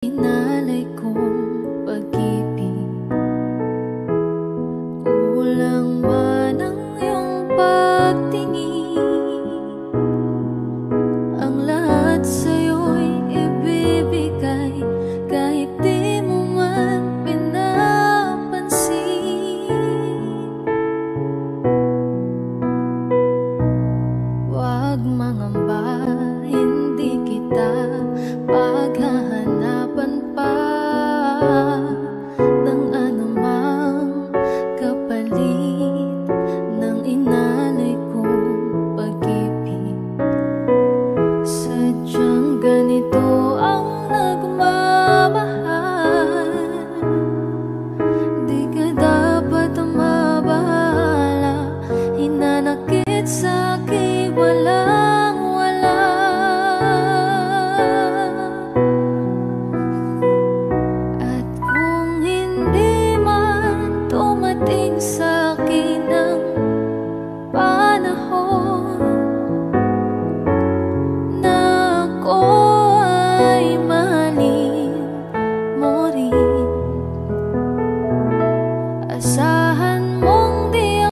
Inalay kong pag-ibig, kulang man ang iyong pagtingin. Ang lahat sa'yo'y ibibigay, kahit di mo man pinapansin. Huwag mangamba, hindi kita paghahanapan pa.